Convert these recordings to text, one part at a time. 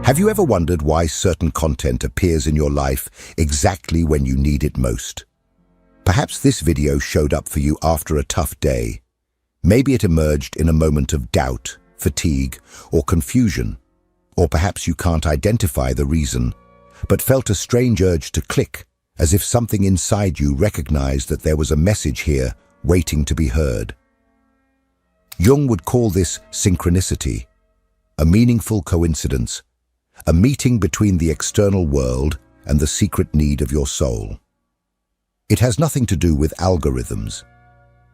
Have you ever wondered why certain content appears in your life exactly when you need it most? Perhaps this video showed up for you after a tough day. Maybe it emerged in a moment of doubt, fatigue, or confusion. Or perhaps you can't identify the reason, but felt a strange urge to click, as if something inside you recognized that there was a message here waiting to be heard. Jung would call this synchronicity, a meaningful coincidence, a meeting between the external world and the secret need of your soul. It has nothing to do with algorithms.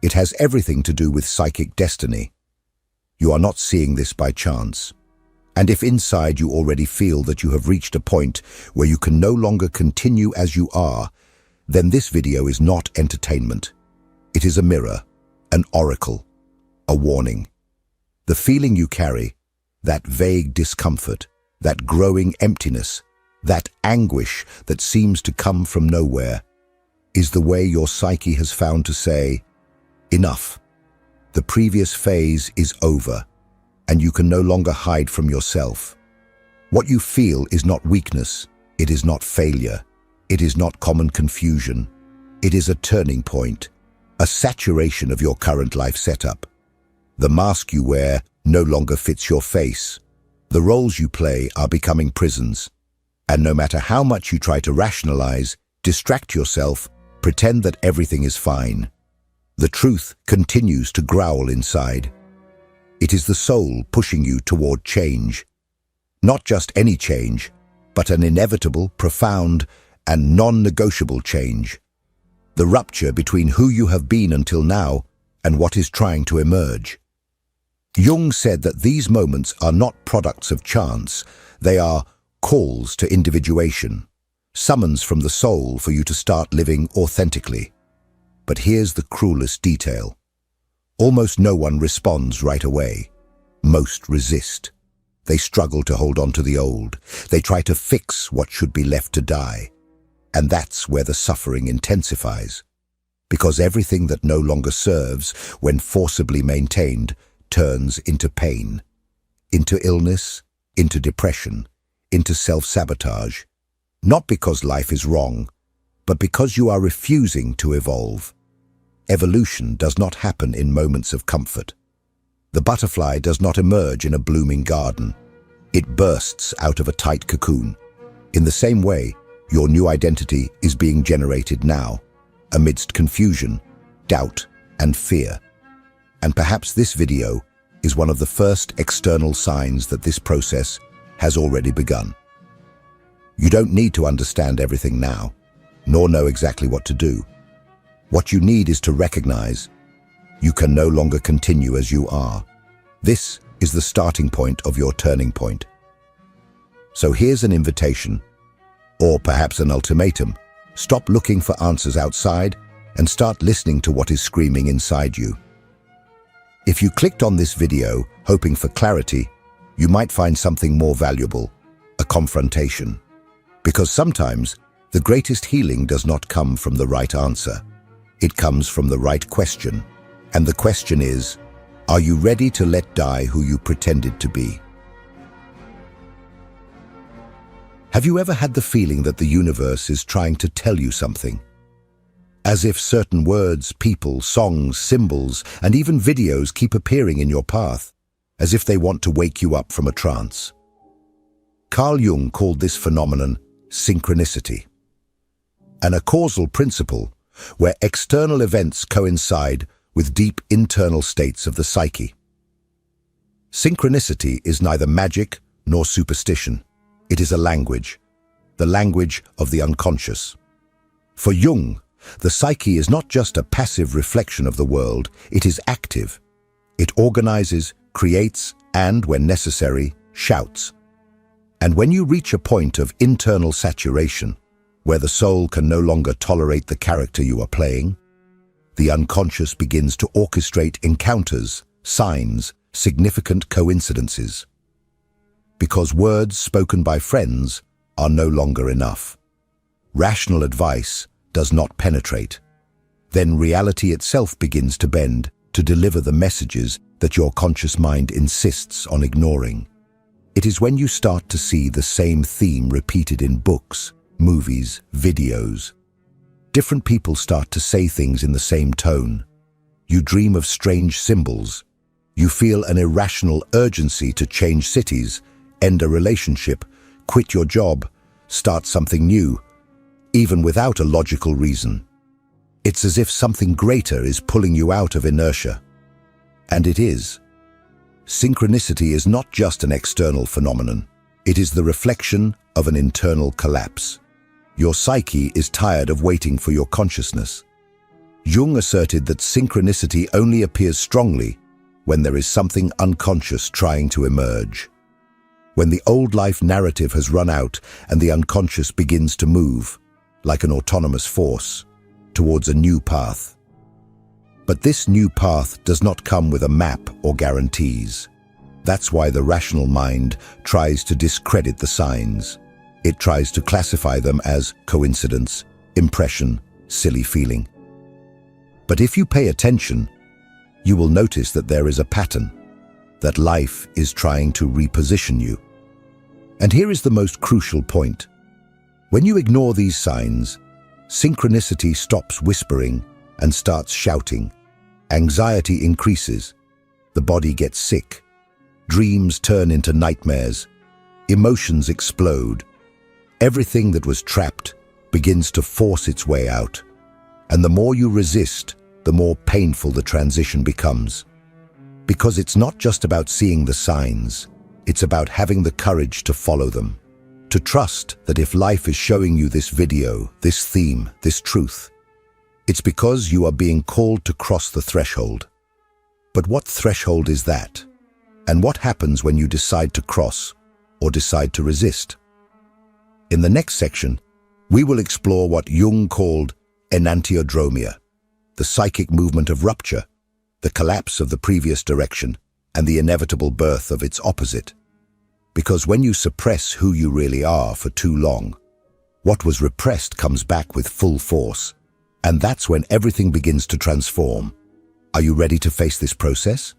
It has everything to do with psychic destiny. You are not seeing this by chance. And if inside you already feel that you have reached a point where you can no longer continue as you are, then this video is not entertainment. It is a mirror, an oracle, a warning. The feeling you carry, that vague discomfort, that growing emptiness, that anguish that seems to come from nowhere, is the way your psyche has found to say, enough. The previous phase is over, and you can no longer hide from yourself. What you feel is not weakness, it is not failure, it is not common confusion. It is a turning point, a saturation of your current life setup. The mask you wear no longer fits your face. The roles you play are becoming prisons. And no matter how much you try to rationalize, distract yourself, pretend that everything is fine, the truth continues to growl inside. It is the soul pushing you toward change. Not just any change, but an inevitable, profound, and non-negotiable change. The rupture between who you have been until now and what is trying to emerge. Jung said that these moments are not products of chance. They are calls to individuation, summons from the soul for you to start living authentically. But here's the cruelest detail. Almost no one responds right away. Most resist. They struggle to hold on to the old. They try to fix what should be left to die. And that's where the suffering intensifies. Because everything that no longer serves, when forcibly maintained, turns into pain, into illness, into depression, into self-sabotage. Not because life is wrong, but because you are refusing to evolve. Evolution does not happen in moments of comfort. The butterfly does not emerge in a blooming garden. It bursts out of a tight cocoon. In the same way, your new identity is being generated now, amidst confusion, doubt, and fear. And perhaps this video is one of the first external signs that this process has already begun. You don't need to understand everything now, nor know exactly what to do. What you need is to recognize you can no longer continue as you are. This is the starting point of your turning point. So here's an invitation, or perhaps an ultimatum. Stop looking for answers outside and start listening to what is screaming inside you. If you clicked on this video hoping for clarity, you might find something more valuable, a confrontation. Because sometimes the greatest healing does not come from the right answer. It comes from the right question. And the question is, are you ready to let die who you pretended to be? Have you ever had the feeling that the universe is trying to tell you something? As if certain words, people, songs, symbols, and even videos keep appearing in your path, as if they want to wake you up from a trance. Carl Jung called this phenomenon synchronicity, and a causal principle where external events coincide with deep internal states of the psyche. Synchronicity is neither magic nor superstition. It is a language, the language of the unconscious. For Jung, the psyche is not just a passive reflection of the world, it is active. It organizes, creates, and, when necessary, shouts. And when you reach a point of internal saturation, where the soul can no longer tolerate the character you are playing, the unconscious begins to orchestrate encounters, signs, significant coincidences. Because words spoken by friends are no longer enough. Rational advice does not penetrate. Then reality itself begins to bend to deliver the messages that your conscious mind insists on ignoring. It is when you start to see the same theme repeated in books, movies, videos. Different people start to say things in the same tone. You dream of strange symbols. You feel an irrational urgency to change cities, end a relationship, quit your job, start something new, even without a logical reason. It's as if something greater is pulling you out of inertia. And it is. Synchronicity is not just an external phenomenon. It is the reflection of an internal collapse. Your psyche is tired of waiting for your consciousness. Jung asserted that synchronicity only appears strongly when there is something unconscious trying to emerge. When the old life narrative has run out and the unconscious begins to move, like an autonomous force, towards a new path. But this new path does not come with a map or guarantees. That's why the rational mind tries to discredit the signs. It tries to classify them as coincidence, impression, silly feeling. But if you pay attention, you will notice that there is a pattern, that life is trying to reposition you. And here is the most crucial point. When you ignore these signs, synchronicity stops whispering and starts shouting. Anxiety increases. The body gets sick. Dreams turn into nightmares. Emotions explode. Everything that was trapped begins to force its way out. And the more you resist, the more painful the transition becomes. Because it's not just about seeing the signs, it's about having the courage to follow them. To trust that if life is showing you this video, this theme, this truth, it's because you are being called to cross the threshold. But what threshold is that? And what happens when you decide to cross or decide to resist? In the next section, we will explore what Jung called enantiodromia, the psychic movement of rupture, the collapse of the previous direction, and the inevitable birth of its opposite. Because when you suppress who you really are for too long, what was repressed comes back with full force. And that's when everything begins to transform. Are you ready to face this process?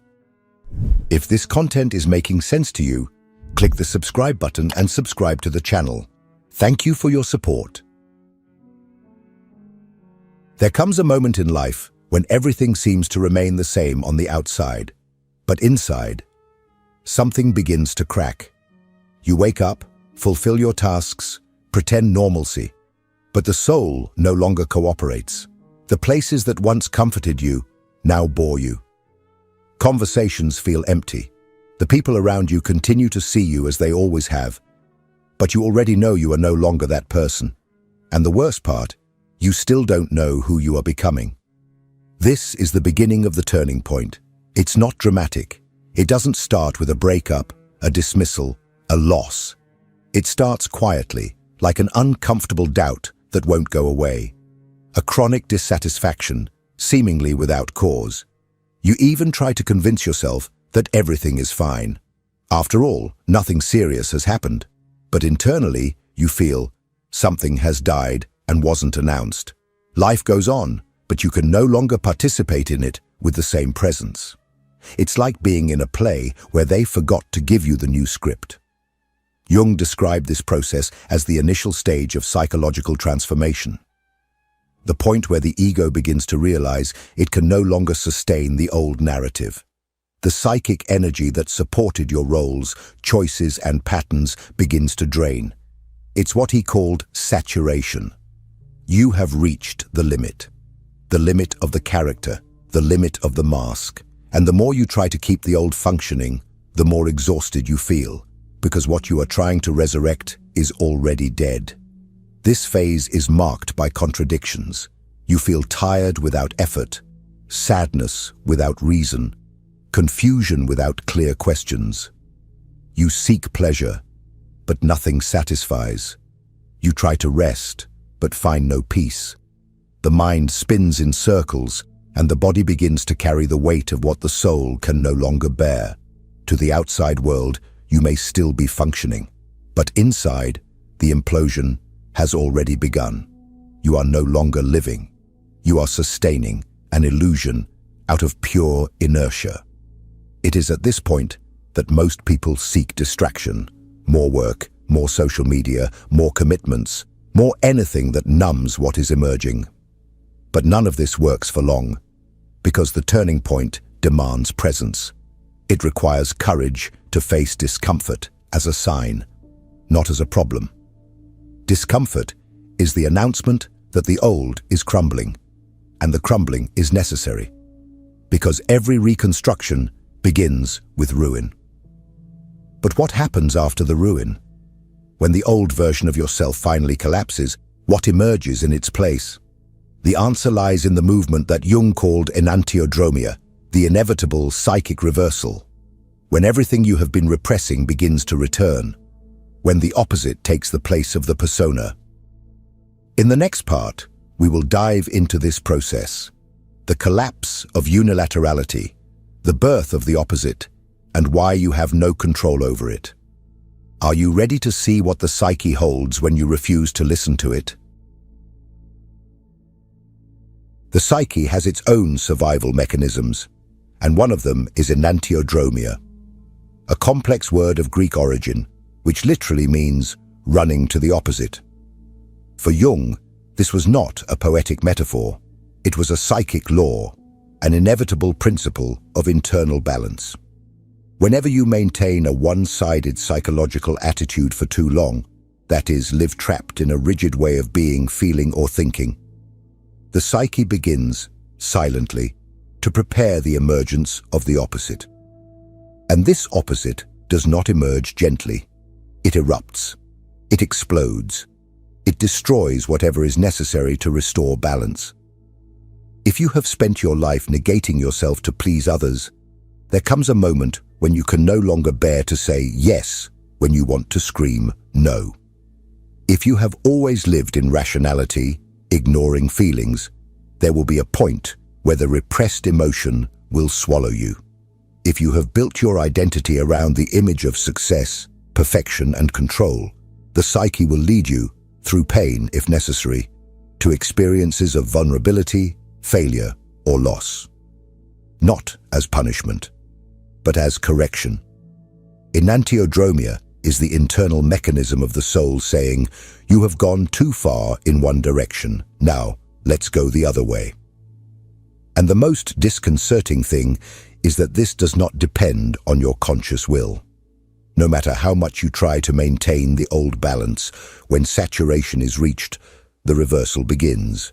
If this content is making sense to you, click the subscribe button and subscribe to the channel. Thank you for your support. There comes a moment in life when everything seems to remain the same on the outside, but inside, something begins to crack. You wake up, fulfill your tasks, pretend normalcy, but the soul no longer cooperates. The places that once comforted you now bore you. Conversations feel empty. The people around you continue to see you as they always have, but you already know you are no longer that person. And the worst part, you still don't know who you are becoming. This is the beginning of the turning point. It's not dramatic. It doesn't start with a breakup, a dismissal, a loss. It starts quietly, like an uncomfortable doubt that won't go away. A chronic dissatisfaction, seemingly without cause. You even try to convince yourself that everything is fine. After all, nothing serious has happened. But internally, you feel something has died and wasn't announced. Life goes on, but you can no longer participate in it with the same presence. It's like being in a play where they forgot to give you the new script. Jung described this process as the initial stage of psychological transformation. The point where the ego begins to realize it can no longer sustain the old narrative. The psychic energy that supported your roles, choices, and patterns begins to drain. It's what he called saturation. You have reached the limit of the character, the limit of the mask. And the more you try to keep the old functioning, the more exhausted you feel, because what you are trying to resurrect is already dead. This phase is marked by contradictions. You feel tired without effort, sadness without reason, confusion without clear questions. You seek pleasure, but nothing satisfies. You try to rest, but find no peace. The mind spins in circles, and the body begins to carry the weight of what the soul can no longer bear. To the outside world, you may still be functioning, but inside, the implosion has already begun. You are no longer living. You are sustaining an illusion out of pure inertia. It is at this point that most people seek distraction, more work, more social media, more commitments, more anything that numbs what is emerging. But none of this works for long, because the turning point demands presence. It requires courage to face discomfort as a sign, not as a problem. Discomfort is the announcement that the old is crumbling, and the crumbling is necessary, because every reconstruction begins with ruin. But what happens after the ruin? When the old version of yourself finally collapses, what emerges in its place? The answer lies in the movement that Jung called enantiodromia, the inevitable psychic reversal. When everything you have been repressing begins to return. When the opposite takes the place of the persona. In the next part, we will dive into this process. The collapse of unilaterality, the birth of the opposite, and why you have no control over it. Are you ready to see what the psyche holds when you refuse to listen to it? The psyche has its own survival mechanisms, and one of them is enantiodromia, a complex word of Greek origin, which literally means running to the opposite. For Jung, this was not a poetic metaphor. It was a psychic law, an inevitable principle of internal balance. Whenever you maintain a one-sided psychological attitude for too long, that is, live trapped in a rigid way of being, feeling, or thinking, the psyche begins, silently, to prepare the emergence of the opposite. And this opposite does not emerge gently. It erupts. It explodes. It destroys whatever is necessary to restore balance. If you have spent your life negating yourself to please others, there comes a moment when you can no longer bear to say yes when you want to scream no. If you have always lived in rationality, ignoring feelings, there will be a point where the repressed emotion will swallow you. If you have built your identity around the image of success, perfection, and control, the psyche will lead you, through pain if necessary, to experiences of vulnerability, failure, or loss. Not as punishment, but as correction. Enantiodromia is the internal mechanism of the soul saying, "You have gone too far in one direction, now let's go the other way." And the most disconcerting thing is that this does not depend on your conscious will. No matter how much you try to maintain the old balance, when saturation is reached, the reversal begins.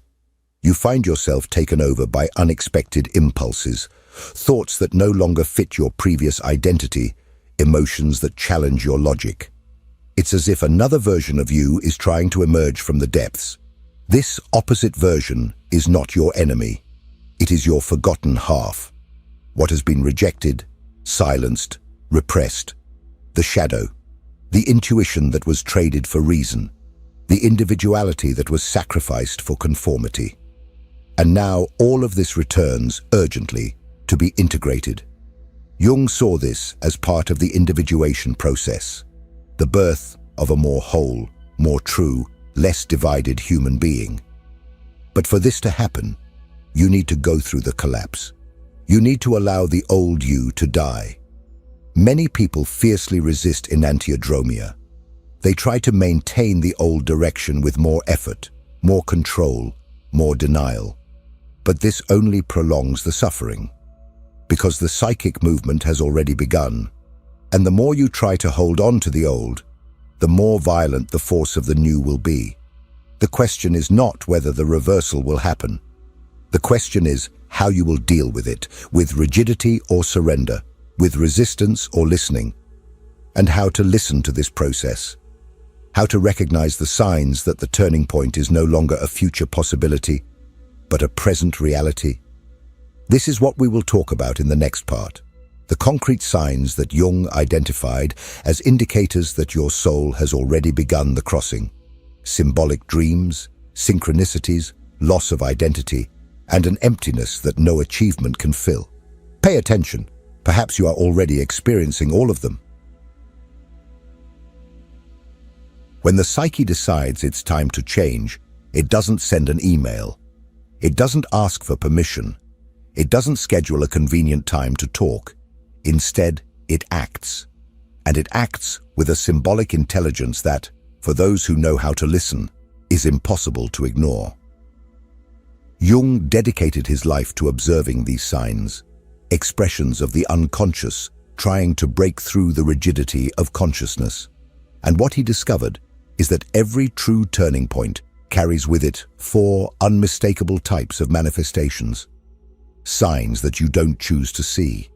You find yourself taken over by unexpected impulses, thoughts that no longer fit your previous identity, emotions that challenge your logic. It's as if another version of you is trying to emerge from the depths. This opposite version is not your enemy. It is your forgotten half. What has been rejected, silenced, repressed. The shadow. The intuition that was traded for reason. The individuality that was sacrificed for conformity. And now all of this returns urgently to be integrated. Jung saw this as part of the individuation process, the birth of a more whole, more true, less divided human being. But for this to happen, you need to go through the collapse. You need to allow the old you to die. Many people fiercely resist enantiodromia. They try to maintain the old direction with more effort, more control, more denial. But this only prolongs the suffering, because the psychic movement has already begun. And the more you try to hold on to the old, the more violent the force of the new will be. The question is not whether the reversal will happen. The question is how you will deal with it, with rigidity or surrender, with resistance or listening, and how to listen to this process. How to recognize the signs that the turning point is no longer a future possibility, but a present reality. This is what we will talk about in the next part. The concrete signs that Jung identified as indicators that your soul has already begun the crossing. Symbolic dreams, synchronicities, loss of identity, and an emptiness that no achievement can fill. Pay attention. Perhaps you are already experiencing all of them. When the psyche decides it's time to change, it doesn't send an email. It doesn't ask for permission. It doesn't schedule a convenient time to talk. Instead, it acts. And it acts with a symbolic intelligence that, for those who know how to listen, is impossible to ignore. Jung dedicated his life to observing these signs, expressions of the unconscious trying to break through the rigidity of consciousness. And what he discovered is that every true turning point carries with it 4 unmistakable types of manifestations. Signs that you don't choose to see.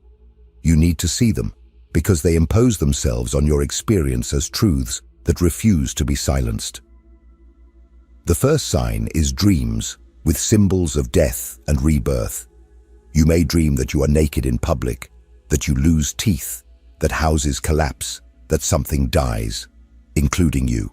You need to see them because they impose themselves on your experience as truths that refuse to be silenced. The first sign is dreams, with symbols of death and rebirth. You may dream that you are naked in public, that you lose teeth, that houses collapse, that something dies, including you.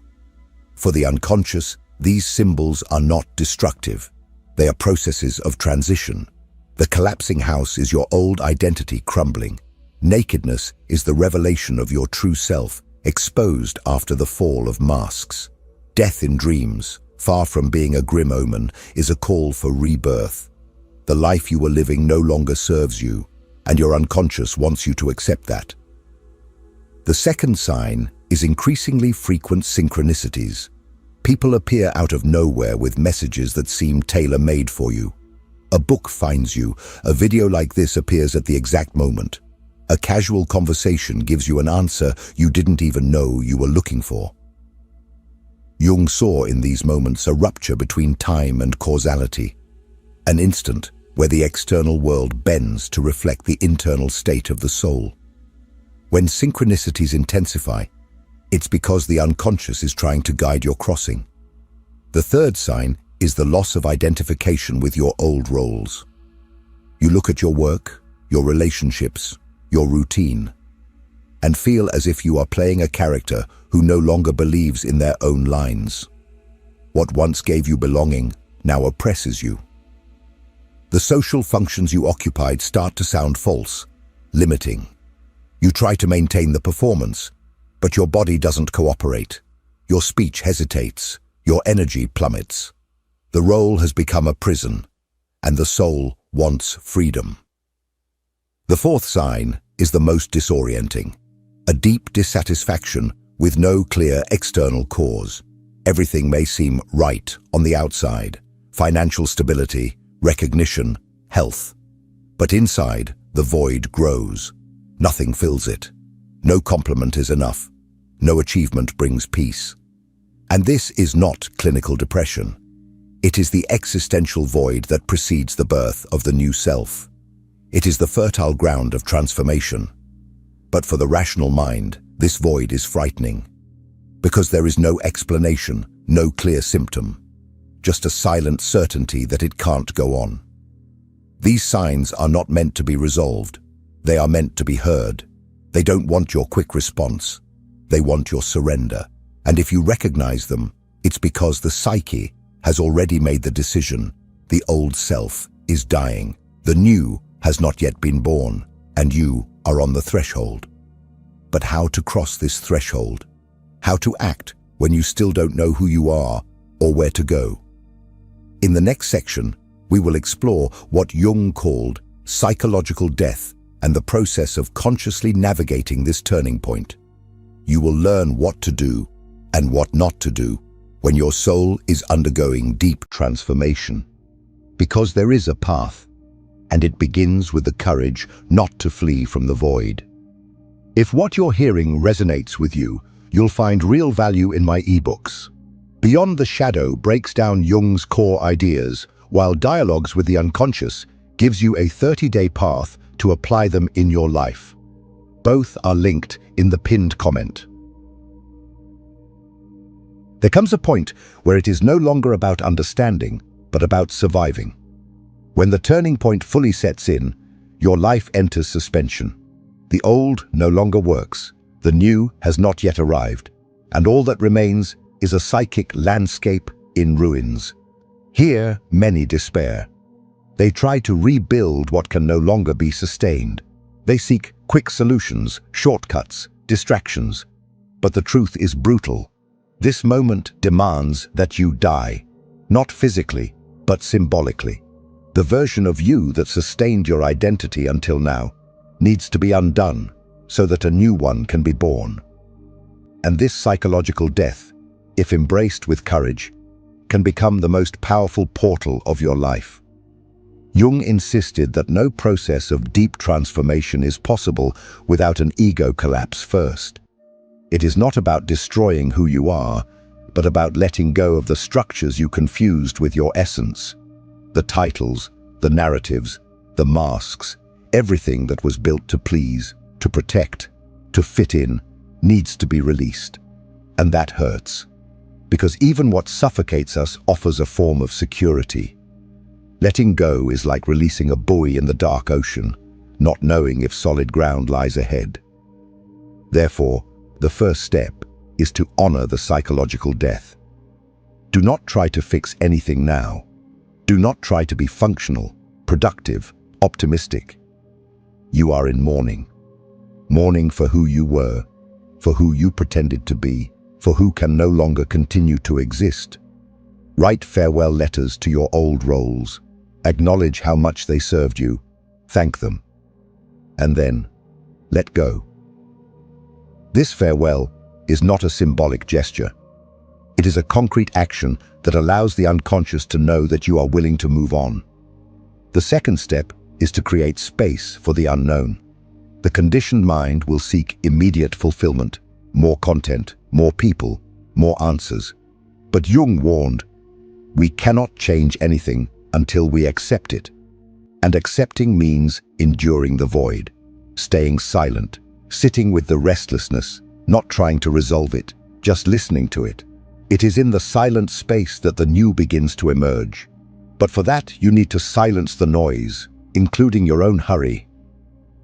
For the unconscious, these symbols are not destructive. They are processes of transition. The collapsing house is your old identity crumbling. Nakedness is the revelation of your true self, exposed after the fall of masks. Death in dreams, far from being a grim omen, is a call for rebirth. The life you were living no longer serves you, and your unconscious wants you to accept that. The second sign is increasingly frequent synchronicities. People appear out of nowhere with messages that seem tailor-made for you. A book finds you, a video like this appears at the exact moment. A casual conversation gives you an answer you didn't even know you were looking for. Jung saw in these moments a rupture between time and causality, an instant where the external world bends to reflect the internal state of the soul. When synchronicities intensify, it's because the unconscious is trying to guide your crossing. The third sign is the loss of identification with your old roles. You look at your work, your relationships, your routine, and feel as if you are playing a character who no longer believes in their own lines. What once gave you belonging now oppresses you. The social functions you occupied start to sound false, limiting. You try to maintain the performance, but your body doesn't cooperate. Your speech hesitates, your energy plummets. The role has become a prison, and the soul wants freedom. The fourth sign is the most disorienting, a deep dissatisfaction with no clear external cause. Everything may seem right on the outside, financial stability, recognition, health. But inside, the void grows. Nothing fills it. No compliment is enough. No achievement brings peace. And this is not clinical depression. It is the existential void that precedes the birth of the new self. It is the fertile ground of transformation. But for the rational mind, this void is frightening. Because there is no explanation, no clear symptom. Just a silent certainty that it can't go on. These signs are not meant to be resolved. They are meant to be heard. They don't want your quick response. They want your surrender. And if you recognize them, it's because the psyche has already made the decision. The old self is dying. The new has not yet been born, and you are on the threshold. But how to cross this threshold? How to act when you still don't know who you are or where to go? In the next section, we will explore what Jung called psychological death and the process of consciously navigating this turning point. You will learn what to do and what not to do when your soul is undergoing deep transformation. Because there is a path, and it begins with the courage not to flee from the void. If what you're hearing resonates with you, you'll find real value in my ebooks. Beyond the Shadow breaks down Jung's core ideas, while Dialogues with the Unconscious gives you a 30-day path to apply them in your life. Both are linked in the pinned comment. There comes a point where it is no longer about understanding, but about surviving. When the turning point fully sets in, your life enters suspension. The old no longer works, the new has not yet arrived, and all that remains is a psychic landscape in ruins. Here, many despair. They try to rebuild what can no longer be sustained. They seek quick solutions, shortcuts, distractions. But the truth is brutal. This moment demands that you die, not physically, but symbolically. The version of you that sustained your identity until now needs to be undone, so that a new one can be born. And this psychological death, if embraced with courage, can become the most powerful portal of your life. Jung insisted that no process of deep transformation is possible without an ego collapse first. It is not about destroying who you are, but about letting go of the structures you confused with your essence. The titles, the narratives, the masks, everything that was built to please, to protect, to fit in, needs to be released. And that hurts, because even what suffocates us offers a form of security. Letting go is like releasing a buoy in the dark ocean, not knowing if solid ground lies ahead. Therefore, the first step is to honor the psychological death. Do not try to fix anything now. Do not try to be functional, productive, optimistic. You are in mourning. Mourning for who you were, for who you pretended to be, for who can no longer continue to exist. Write farewell letters to your old roles. Acknowledge how much they served you. Thank them. And then, let go. This farewell is not a symbolic gesture. It is a concrete action that allows the unconscious to know that you are willing to move on. The second step is to create space for the unknown. The conditioned mind will seek immediate fulfillment, more content, more people, more answers. But Jung warned, we cannot change anything until we accept it. And accepting means enduring the void, staying silent, sitting with the restlessness, not trying to resolve it, just listening to it. It is in the silent space that the new begins to emerge. But for that, you need to silence the noise, including your own hurry.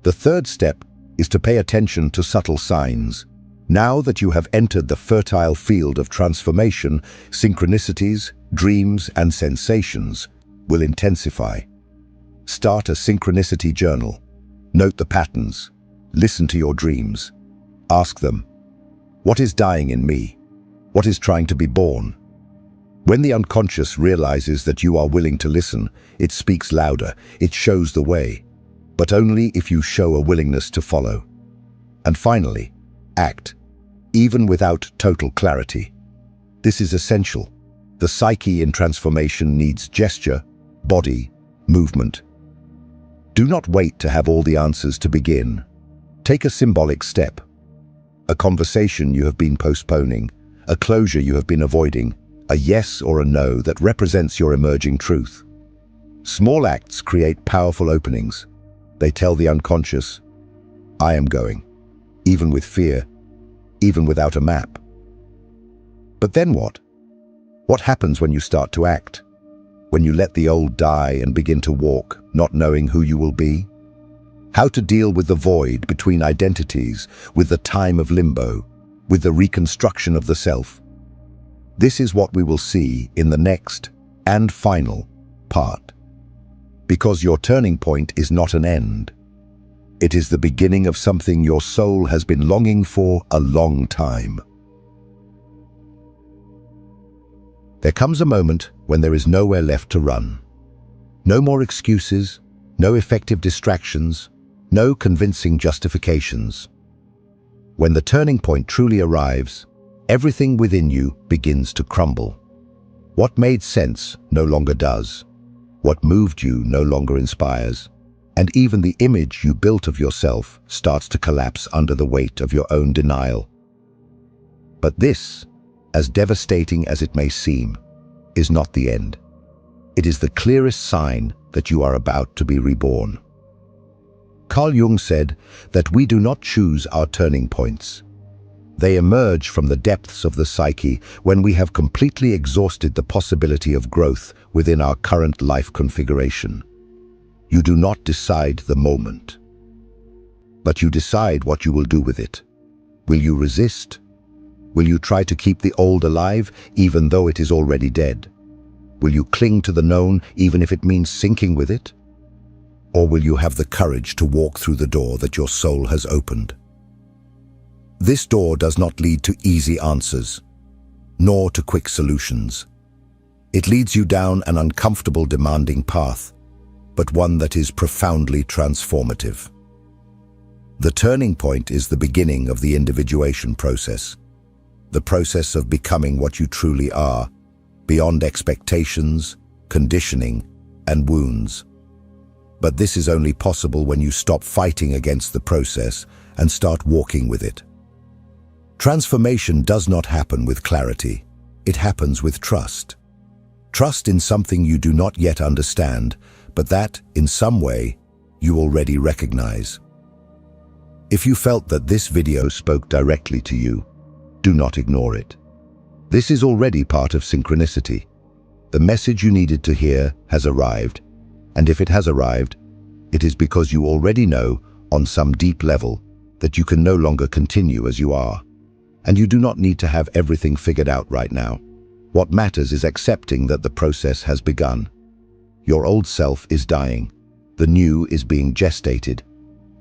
The third step is to pay attention to subtle signs. Now that you have entered the fertile field of transformation, synchronicities, dreams, and sensations will intensify. Start a synchronicity journal. Note the patterns. Listen to your dreams. Ask them, what is dying in me? What is trying to be born? When the unconscious realizes that you are willing to listen, it speaks louder, it shows the way, but only if you show a willingness to follow. And finally, act, even without total clarity. This is essential. The psyche in transformation needs gesture, body, movement. Do not wait to have all the answers to begin. Take a symbolic step. A conversation you have been postponing, a closure you have been avoiding, a yes or a no that represents your emerging truth. Small acts create powerful openings. They tell the unconscious, I am going, even with fear, even without a map. But then what? What happens when you start to act? When you let the old die and begin to walk, not knowing who you will be? How to deal with the void between identities, with the time of limbo, with the reconstruction of the self. This is what we will see in the next and final part. Because your turning point is not an end. It is the beginning of something your soul has been longing for a long time. There comes a moment when there is nowhere left to run. No more excuses, no effective distractions, no convincing justifications. When the turning point truly arrives, everything within you begins to crumble. What made sense no longer does. What moved you no longer inspires. And even the image you built of yourself starts to collapse under the weight of your own denial. But this, as devastating as it may seem, is not the end. It is the clearest sign that you are about to be reborn. Carl Jung said that we do not choose our turning points. They emerge from the depths of the psyche when we have completely exhausted the possibility of growth within our current life configuration. You do not decide the moment, but you decide what you will do with it. Will you resist? Will you try to keep the old alive even though it is already dead? Will you cling to the known even if it means sinking with it? Or will you have the courage to walk through the door that your soul has opened? This door does not lead to easy answers, nor to quick solutions. It leads you down an uncomfortable, demanding path, but one that is profoundly transformative. The turning point is the beginning of the individuation process, the process of becoming what you truly are, beyond expectations, conditioning, and wounds. But this is only possible when you stop fighting against the process and start walking with it. Transformation does not happen with clarity. It happens with trust. Trust in something you do not yet understand, but that, in some way, you already recognize. If you felt that this video spoke directly to you, do not ignore it. This is already part of synchronicity. The message you needed to hear has arrived, and if it has arrived, it is because you already know, on some deep level, that you can no longer continue as you are. And you do not need to have everything figured out right now. What matters is accepting that the process has begun. Your old self is dying, the new is being gestated,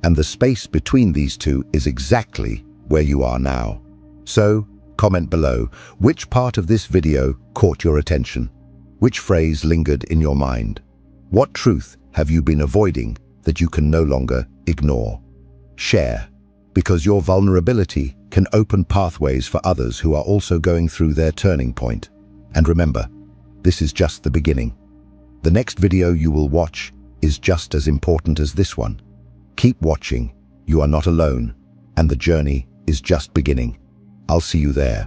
and the space between these two is exactly where you are now. So, comment below, which part of this video caught your attention? Which phrase lingered in your mind? What truth have you been avoiding that you can no longer ignore? Share, because your vulnerability can open pathways for others who are also going through their turning point. And remember, this is just the beginning. The next video you will watch is just as important as this one. Keep watching, you are not alone, and the journey is just beginning. I'll see you there.